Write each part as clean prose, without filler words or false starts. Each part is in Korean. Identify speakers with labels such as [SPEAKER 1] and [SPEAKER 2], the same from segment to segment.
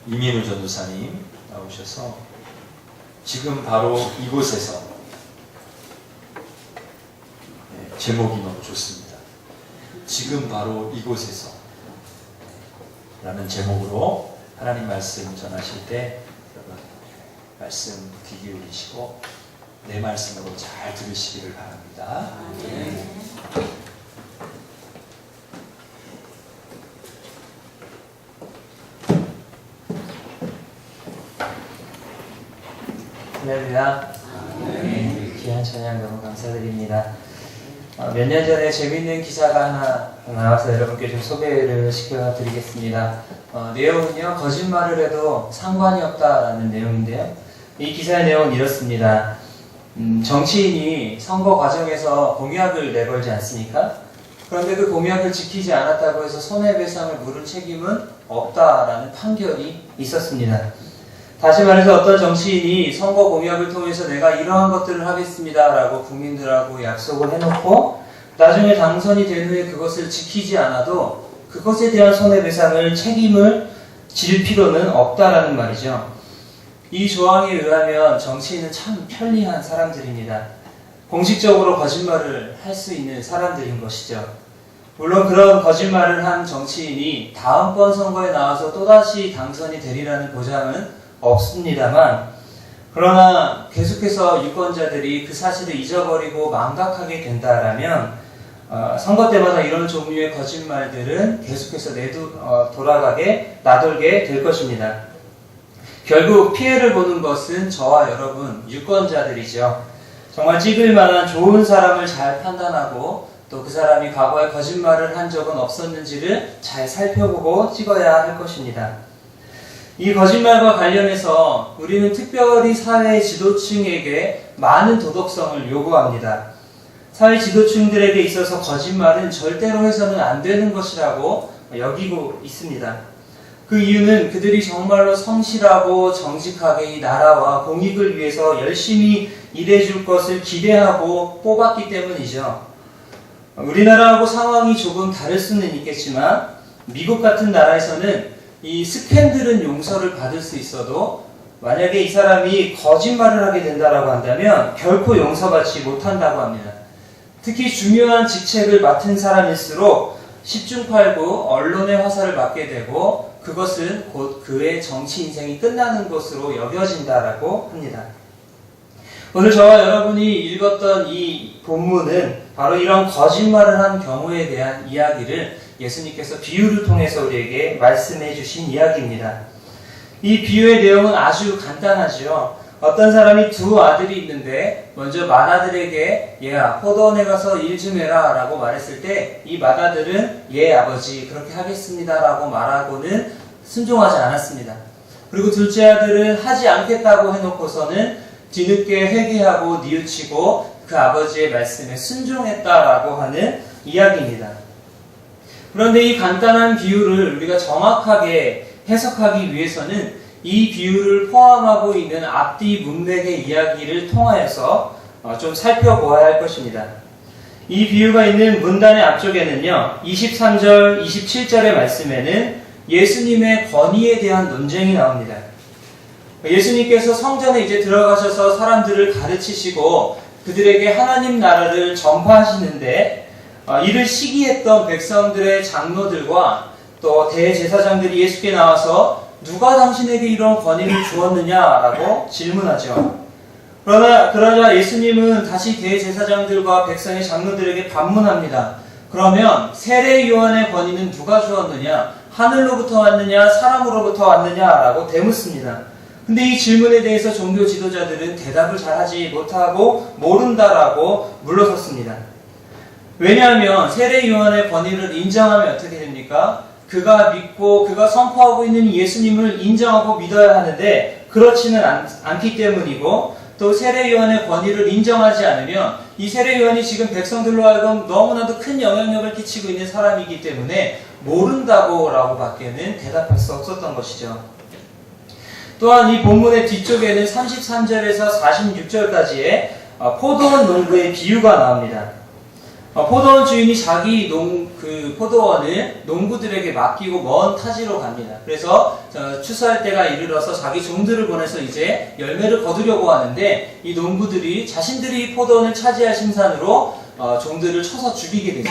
[SPEAKER 1] 이민우 전도사님 나오셔서 지금 바로 이곳에서, 제목이 너무 좋습니다. 지금 바로 이곳에서 라는 제목으로 하나님 말씀 전하실 때 여러분 말씀 귀 기울이시고 내 말씀으로 잘 들으시기를 바랍니다.
[SPEAKER 2] 할렐루야. 귀한 찬양 너무 감사드립니다. 몇 년 전에 재미있는 기사가 하나 나와서 여러분께 좀 소개를 시켜드리겠습니다. 내용은요, 거짓말을 해도 상관이 없다라는 내용인데요. 이 기사의 내용은 이렇습니다. 정치인이 선거 과정에서 공약을 내걸지 않습니까? 그런데 그 공약을 지키지 않았다고 해서 손해배상을 물을 책임은 없다라는 판결이 있었습니다. 다시 말해서 어떤 정치인이 선거 공약을 통해서 내가 이러한 것들을 하겠습니다 라고 국민들하고 약속을 해놓고 나중에 당선이 된 후에 그것을 지키지 않아도 그것에 대한 손해배상을 책임을 질 필요는 없다라는 말이죠. 이 조항에 의하면 정치인은 참 편리한 사람들입니다. 공식적으로 거짓말을 할 수 있는 사람들인 것이죠. 물론 그런 거짓말을 한 정치인이 다음번 선거에 나와서 또다시 당선이 되리라는 보장은 없습니다만, 그러나 계속해서 유권자들이 그 사실을 잊어버리고 망각하게 된다라면 선거 때마다 이런 종류의 거짓말들은 계속해서 나돌게 될 것입니다. 결국 피해를 보는 것은 저와 여러분 유권자들이죠. 정말 찍을 만한 좋은 사람을 잘 판단하고 또 그 사람이 과거에 거짓말을 한 적은 없었는지를 잘 살펴보고 찍어야 할 것입니다. 이 거짓말과 관련해서 우리는 특별히 사회 지도층에게 많은 도덕성을 요구합니다. 사회 지도층들에게 있어서 거짓말은 절대로 해서는 안 되는 것이라고 여기고 있습니다. 그 이유는 그들이 정말로 성실하고 정직하게 이 나라와 공익을 위해서 열심히 일해줄 것을 기대하고 뽑았기 때문이죠. 우리나라하고 상황이 조금 다를 수는 있겠지만 미국 같은 나라에서는 이 스캔들은 용서를 받을 수 있어도 만약에 이 사람이 거짓말을 하게 된다라고 한다면 결코 용서받지 못한다고 합니다. 특히 중요한 직책을 맡은 사람일수록 10중 8구 언론의 화살을 받게 되고 그것은 곧 그의 정치 인생이 끝나는 것으로 여겨진다라고 합니다. 오늘 저와 여러분이 읽었던 이 본문은 바로 이런 거짓말을 한 경우에 대한 이야기를 예수님께서 비유를 통해서 우리에게 말씀해 주신 이야기입니다. 이 비유의 내용은 아주 간단하죠. 어떤 사람이 두 아들이 있는데 먼저 맏아들에게 얘야 포도원에 가서 일 좀 해라 라고 말했을 때 이 맏아들은 예 아버지 그렇게 하겠습니다 라고 말하고는 순종하지 않았습니다. 그리고 둘째 아들은 하지 않겠다고 해놓고서는 뒤늦게 회개하고 뉘우치고 그 아버지의 말씀에 순종했다라고 하는 이야기입니다. 그런데 이 간단한 비유를 우리가 정확하게 해석하기 위해서는 이 비유를 포함하고 있는 앞뒤 문맥의 이야기를 통하여서 좀 살펴보아야 할 것입니다. 이 비유가 있는 문단의 앞쪽에는요, 23절, 27절의 말씀에는 예수님의 권위에 대한 논쟁이 나옵니다. 예수님께서 성전에 이제 들어가셔서 사람들을 가르치시고 그들에게 하나님 나라를 전파하시는데 이를 시기했던 백성들의 장로들과 또 대제사장들이 예수께 나와서 누가 당신에게 이런 권위를 주었느냐라고 질문하죠. 그러자 예수님은 다시 대제사장들과 백성의 장로들에게 반문합니다. 그러면 세례 요한의 권위는 누가 주었느냐? 하늘로부터 왔느냐? 사람으로부터 왔느냐라고 되묻습니다. 근데 이 질문에 대해서 종교 지도자들은 대답을 잘하지 못하고 모른다라고 물러섰습니다. 왜냐하면 세례 요한의 권위를 인정하면 어떻게 됩니까? 그가 믿고 그가 선포하고 있는 예수님을 인정하고 믿어야 하는데 그렇지는 않기 때문이고 또 세례 요한의 권위를 인정하지 않으면 이 세례 요한이 지금 백성들로 하여금 너무나도 큰 영향력을 끼치고 있는 사람이기 때문에 모른다고라고 밖에는 대답할 수 없었던 것이죠. 또한 이 본문의 뒤쪽에는 33절에서 46절까지의 포도원 농부의 비유가 나옵니다. 포도원 주인이 자기 포도원을 농부들에게 맡기고 먼 타지로 갑니다. 그래서 추수할 때가 이르러서 자기 종들을 보내서 이제 열매를 거두려고 하는데 이 농부들이 자신들이 포도원을 차지할 심산으로 종들을 쳐서 죽이게 되죠.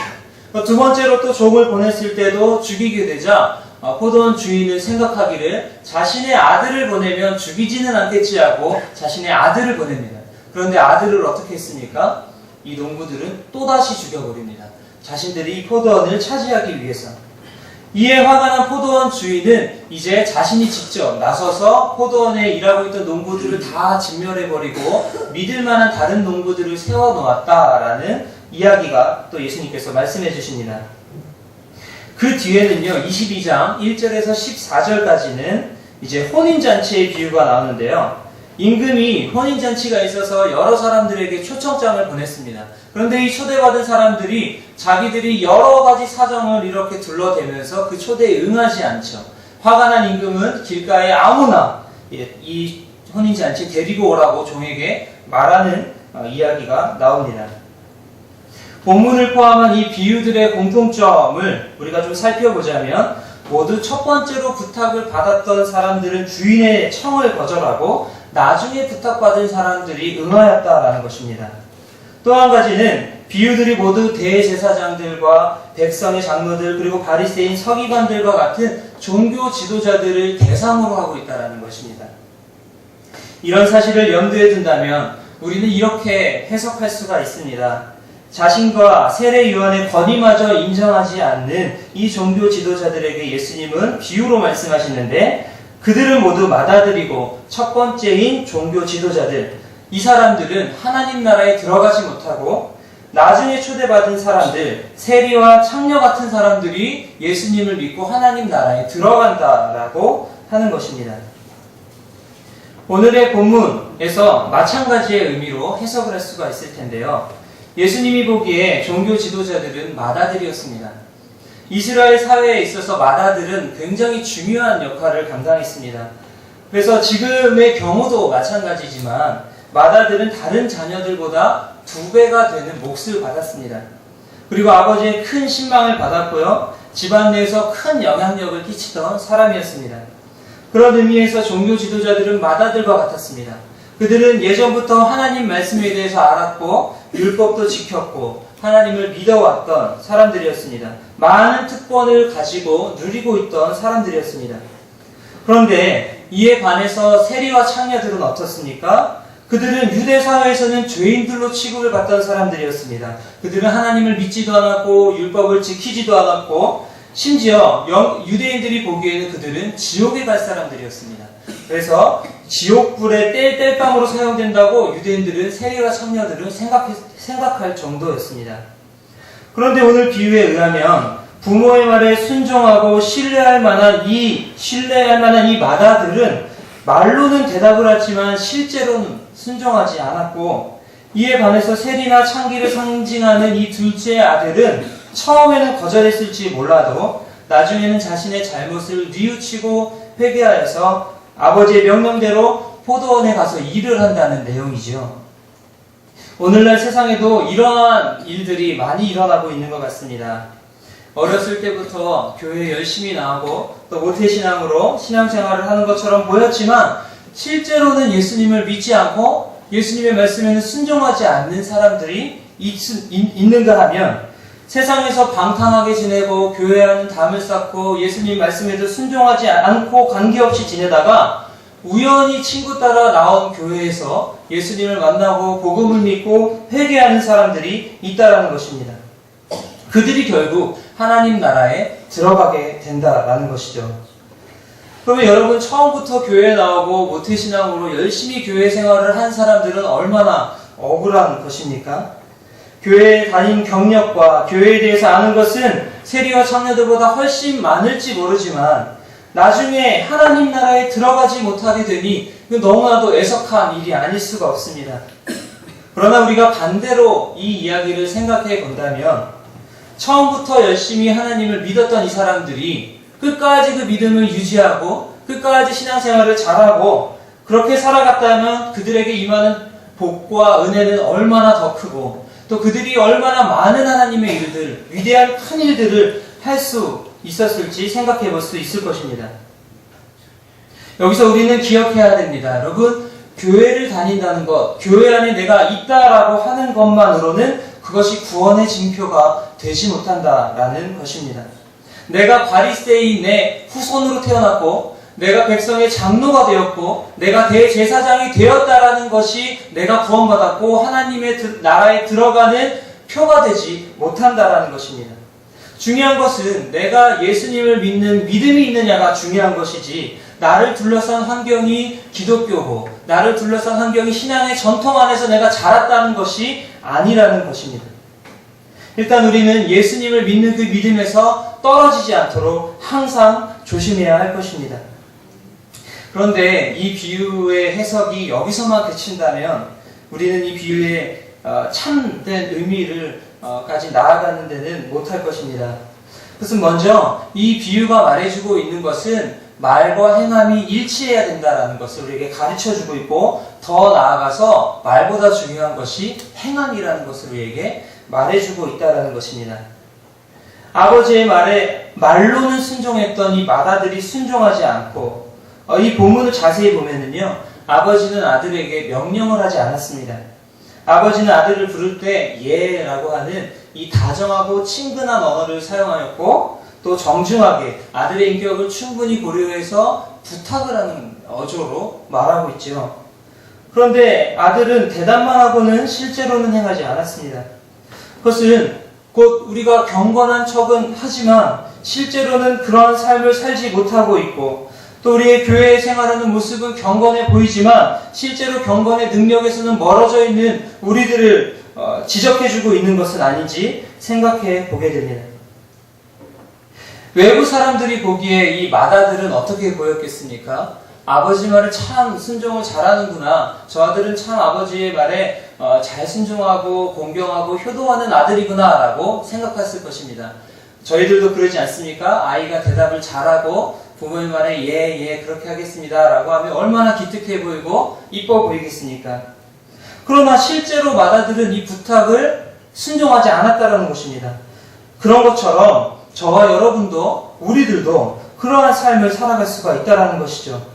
[SPEAKER 2] 두 번째로 또 종을 보냈을 때도 죽이게 되자 포도원 주인은 생각하기를 자신의 아들을 보내면 죽이지는 않겠지 하고 자신의 아들을 보냅니다. 그런데 아들을 어떻게 했습니까? 이 농부들은 또다시 죽여버립니다. 자신들이 이 포도원을 차지하기 위해서. 이에 화가 난 포도원 주인은 이제 자신이 직접 나서서 포도원에 일하고 있던 농부들을 다 진멸해버리고 믿을 만한 다른 농부들을 세워놓았다라는 이야기가 또 예수님께서 말씀해 주십니다. 그 뒤에는요, 22장 1절에서 14절까지는 이제 혼인잔치의 비유가 나오는데요. 임금이 혼인잔치가 있어서 여러 사람들에게 초청장을 보냈습니다. 그런데 이 초대받은 사람들이 자기들이 여러 가지 사정을 이렇게 둘러대면서 그 초대에 응하지 않죠. 화가 난 임금은 길가에 아무나 이 혼인잔치 데리고 오라고 종에게 말하는 이야기가 나옵니다. 본문을 포함한 이 비유들의 공통점을 우리가 좀 살펴보자면 모두 첫 번째로 부탁을 받았던 사람들은 주인의 청을 거절하고 나중에 부탁받은 사람들이 응하였다라는 것입니다. 또 한 가지는 비유들이 모두 대제사장들과 백성의 장로들 그리고 바리새인 서기관들과 같은 종교 지도자들을 대상으로 하고 있다는 것입니다. 이런 사실을 염두에 둔다면 우리는 이렇게 해석할 수가 있습니다. 자신과 세례요한의 권위마저 인정하지 않는 이 종교 지도자들에게 예수님은 비유로 말씀하시는데 그들을 모두 맏아들이고 첫 번째인 종교 지도자들, 이 사람들은 하나님 나라에 들어가지 못하고 나중에 초대받은 사람들, 세리와 창녀 같은 사람들이 예수님을 믿고 하나님 나라에 들어간다라고 하는 것입니다. 오늘의 본문에서 마찬가지의 의미로 해석을 할 수가 있을 텐데요. 예수님이 보기에 종교 지도자들은 맏아들이었습니다. 이스라엘 사회에 있어서 맏아들은 굉장히 중요한 역할을 감당했습니다. 그래서 지금의 경우도 마찬가지지만 맏아들은 다른 자녀들보다 2배가 되는 몫을 받았습니다. 그리고 아버지의 큰 신망을 받았고요. 집안 내에서 큰 영향력을 끼치던 사람이었습니다. 그런 의미에서 종교 지도자들은 맏아들과 같았습니다. 그들은 예전부터 하나님 말씀에 대해서 알았고 율법도 지켰고 하나님을 믿어왔던 사람들이었습니다. 많은 특권을 가지고 누리고 있던 사람들이었습니다. 그런데 이에 반해서 세리와 창녀들은 어떻습니까? 그들은 유대 사회에서는 죄인들로 취급을 받던 사람들이었습니다. 그들은 하나님을 믿지도 않았고 율법을 지키지도 않았고 심지어 유대인들이 보기에는 그들은 지옥에 갈 사람들이었습니다. 그래서 지옥불의 뗄감으로 사용된다고 유대인들은 세리와 창녀들은 생각할 정도였습니다. 그런데 오늘 비유에 의하면 부모의 말에 순종하고 신뢰할 만한 이 맏아들은 말로는 대답을 하지만 실제로는 순종하지 않았고 이에 반해서 세리나 창기를 상징하는 이 둘째 아들은 처음에는 거절했을지 몰라도 나중에는 자신의 잘못을 뉘우치고 회개하여서 아버지의 명령대로 포도원에 가서 일을 한다는 내용이죠. 오늘날 세상에도 이러한 일들이 많이 일어나고 있는 것 같습니다. 어렸을 때부터 교회에 열심히 나오고 또 모태신앙으로 신앙생활을 하는 것처럼 보였지만 실제로는 예수님을 믿지 않고 예수님의 말씀에는 순종하지 않는 사람들이 있는가 하면 세상에서 방탕하게 지내고 교회와는 담을 쌓고 예수님 말씀에도 순종하지 않고 관계없이 지내다가 우연히 친구 따라 나온 교회에서 예수님을 만나고 복음을 믿고 회개하는 사람들이 있다라는 것입니다. 그들이 결국 하나님 나라에 들어가게 된다라는 것이죠. 그러면 여러분 처음부터 교회에 나오고 모태신앙으로 열심히 교회 생활을 한 사람들은 얼마나 억울한 것입니까? 교회에 다닌 경력과 교회에 대해서 아는 것은 세리와 창녀들보다 훨씬 많을지 모르지만 나중에 하나님 나라에 들어가지 못하게 되니 너무나도 애석한 일이 아닐 수가 없습니다. 그러나 우리가 반대로 이 이야기를 생각해 본다면 처음부터 열심히 하나님을 믿었던 이 사람들이 끝까지 그 믿음을 유지하고 끝까지 신앙생활을 잘하고 그렇게 살아갔다면 그들에게 임하는 복과 은혜는 얼마나 더 크고 또 그들이 얼마나 많은 하나님의 일들, 위대한 큰 일들을 할 수 있었을지 생각해 볼 수 있을 것입니다. 여기서 우리는 기억해야 됩니다. 여러분, 교회를 다닌다는 것, 교회 안에 내가 있다라고 하는 것만으로는 그것이 구원의 징표가 되지 못한다라는 것입니다. 내가 바리새인의 후손으로 태어났고 내가 백성의 장로가 되었고 내가 대제사장이 되었다라는 것이 내가 구원받았고 하나님의 나라에 들어가는 표가 되지 못한다라는 것입니다. 중요한 것은 내가 예수님을 믿는 믿음이 있느냐가 중요한 것이지 나를 둘러싼 환경이 기독교고 나를 둘러싼 환경이 신앙의 전통 안에서 내가 자랐다는 것이 아니라는 것입니다. 일단 우리는 예수님을 믿는 그 믿음에서 떨어지지 않도록 항상 조심해야 할 것입니다. 그런데 이 비유의 해석이 여기서만 그친다면 우리는 이 비유의 참된 의미를 까지 나아가는 데는 못할 것입니다. 그것은 먼저 이 비유가 말해주고 있는 것은 말과 행함이 일치해야 된다는 것을 우리에게 가르쳐주고 있고 더 나아가서 말보다 중요한 것이 행함이라는 것을 우리에게 말해주고 있다는 것입니다. 아버지의 말에 말로는 순종했던 이 맏아들이 순종하지 않고 이 본문을 자세히 보면은요, 아버지는 아들에게 명령을 하지 않았습니다. 아버지는 아들을 부를 때 예라고 하는 이 다정하고 친근한 언어를 사용하였고 또 정중하게 아들의 인격을 충분히 고려해서 부탁을 하는 어조로 말하고 있죠. 그런데 아들은 대답만 하고는 실제로는 행하지 않았습니다. 그것은 곧 우리가 경건한 척은 하지만 실제로는 그러한 삶을 살지 못하고 있고 또 우리의 교회 생활하는 모습은 경건해 보이지만 실제로 경건의 능력에서는 멀어져 있는 우리들을 지적해주고 있는 것은 아닌지 생각해 보게 됩니다. 외부 사람들이 보기에 이 맏아들은 어떻게 보였겠습니까? 아버지 말을 참 순종을 잘하는구나. 저 아들은 참 아버지의 말에 잘 순종하고 공경하고 효도하는 아들이구나 라고 생각했을 것입니다. 저희들도 그러지 않습니까? 아이가 대답을 잘하고 부모의 말에 예 그렇게 하겠습니다 라고 하면 얼마나 기특해 보이고 이뻐 보이겠습니까? 그러나 실제로 맏아들은 이 부탁을 순종하지 않았다는 것입니다. 그런 것처럼 저와 여러분도 우리들도 그러한 삶을 살아갈 수가 있다는 것이죠.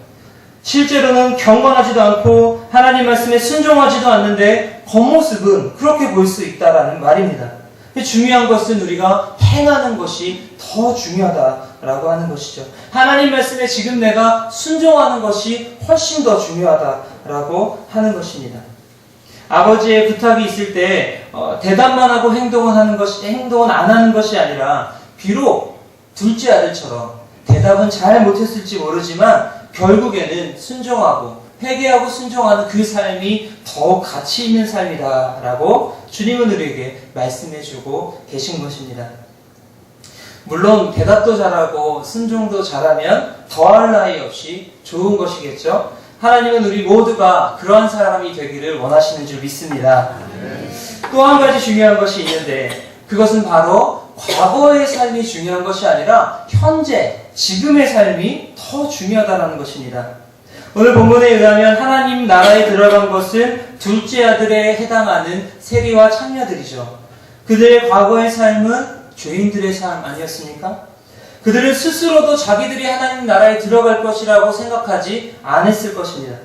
[SPEAKER 2] 실제로는 경건하지도 않고 하나님 말씀에 순종하지도 않는데 겉모습은 그렇게 보일 수 있다는 말입니다. 중요한 것은 우리가 행하는 것이 더 중요하다라고 하는 것이죠. 하나님 말씀에 지금 내가 순종하는 것이 훨씬 더 중요하다라고 하는 것입니다. 아버지의 부탁이 있을 때 대답만 하고 행동은 안 하는 것이 아니라 비록 둘째 아들처럼 대답은 잘 못했을지 모르지만 결국에는 순종하고 회개하고 순종하는 그 삶이 더욱 가치 있는 삶이다라고 주님은 우리에게 말씀해주고 계신 것입니다. 물론 대답도 잘하고 순종도 잘하면 더할 나위 없이 좋은 것이겠죠. 하나님은 우리 모두가 그러한 사람이 되기를 원하시는 줄 믿습니다. 또 한 가지 중요한 것이 있는데 그것은 바로 과거의 삶이 중요한 것이 아니라 현재, 지금의 삶이 더 중요하다는 것입니다. 오늘 본문에 의하면 하나님 나라에 들어간 것은 둘째 아들에 해당하는 세리와 창녀들이죠. 그들의 과거의 삶은 죄인들의 삶 아니었습니까? 그들은 스스로도 자기들이 하나님 나라에 들어갈 것이라고 생각하지 않았을 것입니다.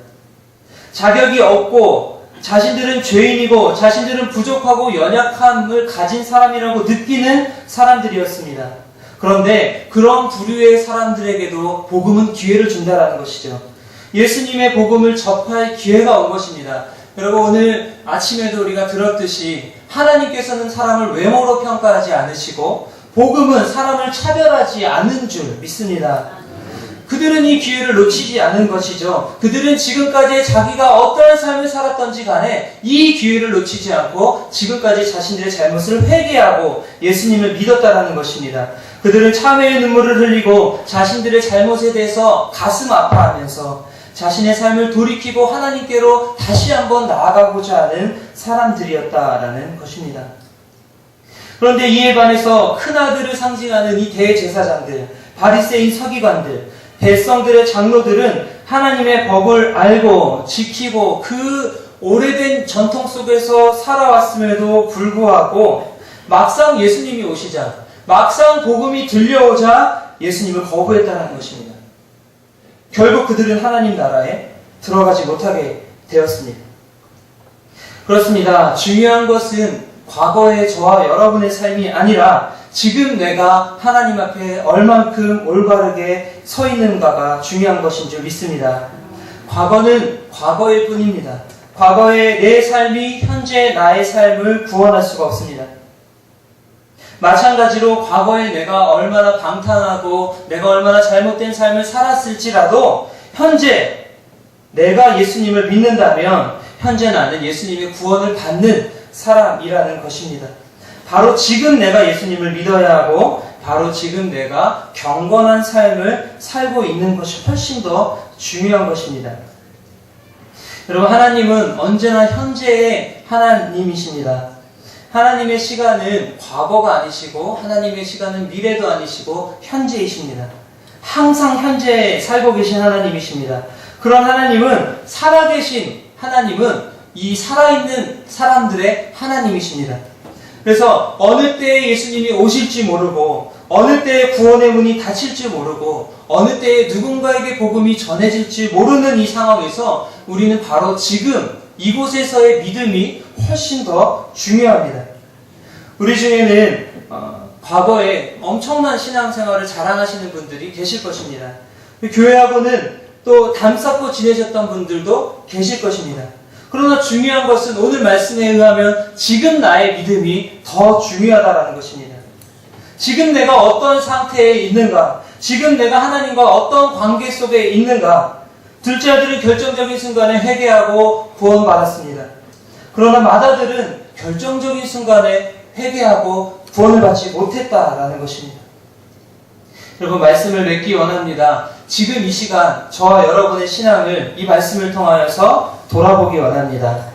[SPEAKER 2] 자격이 없고 자신들은 죄인이고 자신들은 부족하고 연약함을 가진 사람이라고 느끼는 사람들이었습니다. 그런데 그런 부류의 사람들에게도 복음은 기회를 준다는 것이죠. 예수님의 복음을 접할 기회가 온 것입니다. 여러분 오늘 아침에도 우리가 들었듯이 하나님께서는 사람을 외모로 평가하지 않으시고 복음은 사람을 차별하지 않는 줄 믿습니다. 그들은 이 기회를 놓치지 않은 것이죠. 그들은 지금까지 자기가 어떠한 삶을 살았던지 간에 이 기회를 놓치지 않고 지금까지 자신들의 잘못을 회개하고 예수님을 믿었다는 것입니다. 그들은 참회의 눈물을 흘리고 자신들의 잘못에 대해서 가슴 아파하면서 자신의 삶을 돌이키고 하나님께로 다시 한번 나아가고자 하는 사람들이었다라는 것입니다. 그런데 이에 반해서 큰아들을 상징하는 이 대제사장들, 바리새인 서기관들, 백성들의 장로들은 하나님의 법을 알고 지키고 그 오래된 전통 속에서 살아왔음에도 불구하고 막상 예수님이 오시자, 막상 복음이 들려오자 예수님을 거부했다는 것입니다. 결국 그들은 하나님 나라에 들어가지 못하게 되었습니다. 그렇습니다. 중요한 것은 과거의 저와 여러분의 삶이 아니라 지금 내가 하나님 앞에 얼만큼 올바르게 서 있는가가 중요한 것인 줄 믿습니다. 과거는 과거일 뿐입니다. 과거의 내 삶이 현재 나의 삶을 구원할 수가 없습니다. 마찬가지로 과거에 내가 얼마나 방탕하고 내가 얼마나 잘못된 삶을 살았을지라도 현재 내가 예수님을 믿는다면 현재 나는 예수님의 구원을 받는 사람이라는 것입니다. 바로 지금 내가 예수님을 믿어야 하고 바로 지금 내가 경건한 삶을 살고 있는 것이 훨씬 더 중요한 것입니다. 여러분, 하나님은 언제나 현재의 하나님이십니다. 하나님의 시간은 과거가 아니시고 하나님의 시간은 미래도 아니시고 현재이십니다. 항상 현재에 살고 계신 하나님이십니다. 그런 하나님은 살아계신 하나님은 이 살아있는 사람들의 하나님이십니다. 그래서 어느 때에 예수님이 오실지 모르고 어느 때에 구원의 문이 닫힐지 모르고 어느 때에 누군가에게 복음이 전해질지 모르는 이 상황에서 우리는 바로 지금 이곳에서의 믿음이 훨씬 더 중요합니다. 우리 중에는 과거에 엄청난 신앙생활을 자랑하시는 분들이 계실 것입니다. 교회하고는 또 담쌓고 지내셨던 분들도 계실 것입니다. 그러나 중요한 것은 오늘 말씀에 의하면 지금 나의 믿음이 더 중요하다는 것입니다. 지금 내가 어떤 상태에 있는가, 지금 내가 하나님과 어떤 관계 속에 있는가. 둘째 아들은 결정적인 순간에 회개하고 구원받았습니다. 그러나 맏아들은 결정적인 순간에 회개하고 구원을 받지 못했다라는 것입니다. 여러분, 말씀을 맺기 원합니다. 지금 이 시간 저와 여러분의 신앙을 이 말씀을 통하여서 돌아보기 원합니다.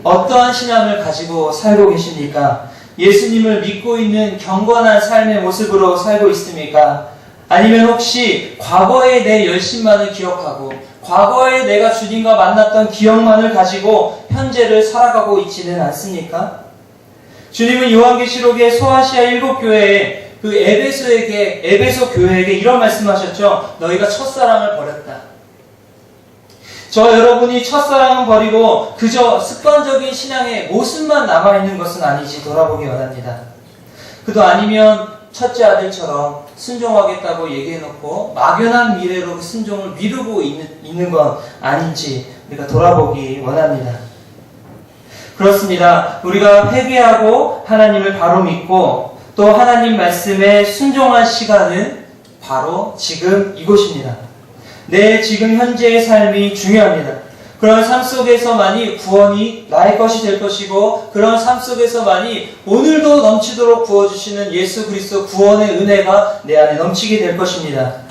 [SPEAKER 2] 어떠한 신앙을 가지고 살고 계십니까? 예수님을 믿고 있는 경건한 삶의 모습으로 살고 있습니까? 아니면 혹시 과거의 내 열심만을 기억하고 과거에 내가 주님과 만났던 기억만을 가지고 현재를 살아가고 있지는 않습니까? 주님은 요한계시록의 소아시아 7교회에 그 에베소 교회에게 이런 말씀하셨죠. 너희가 첫사랑을 버렸다. 저 여러분이 첫사랑은 버리고 그저 습관적인 신앙의 모습만 남아있는 것은 아니지 돌아보기 원합니다. 그도 아니면 첫째 아들처럼 순종하겠다고 얘기해놓고 막연한 미래로 그 순종을 미루고 있는 건 아닌지 우리가 돌아보기 원합니다. 그렇습니다. 우리가 회개하고 하나님을 바로 믿고 또 하나님 말씀에 순종한 시간은 바로 지금 이곳입니다. 내 지금 현재의 삶이 중요합니다. 그런 삶 속에서만이 구원이 나의 것이 될 것이고 그런 삶 속에서만이 오늘도 넘치도록 부어주시는 예수 그리스도 구원의 은혜가 내 안에 넘치게 될 것입니다.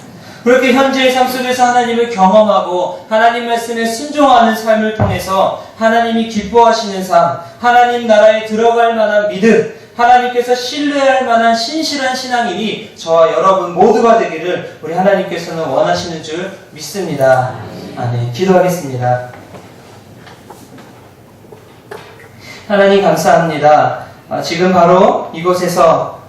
[SPEAKER 2] 그렇게 현재의 삶 속에서 하나님을 경험하고 하나님 말씀에 순종하는 삶을 통해서 하나님이 기뻐하시는 삶, 하나님 나라에 들어갈 만한 믿음, 하나님께서 신뢰할 만한 신실한 신앙인이 저와 여러분 모두가 되기를 우리 하나님께서는 원하시는 줄 믿습니다. 아멘. 기도하겠습니다. 하나님 감사합니다. 지금 바로 이곳에서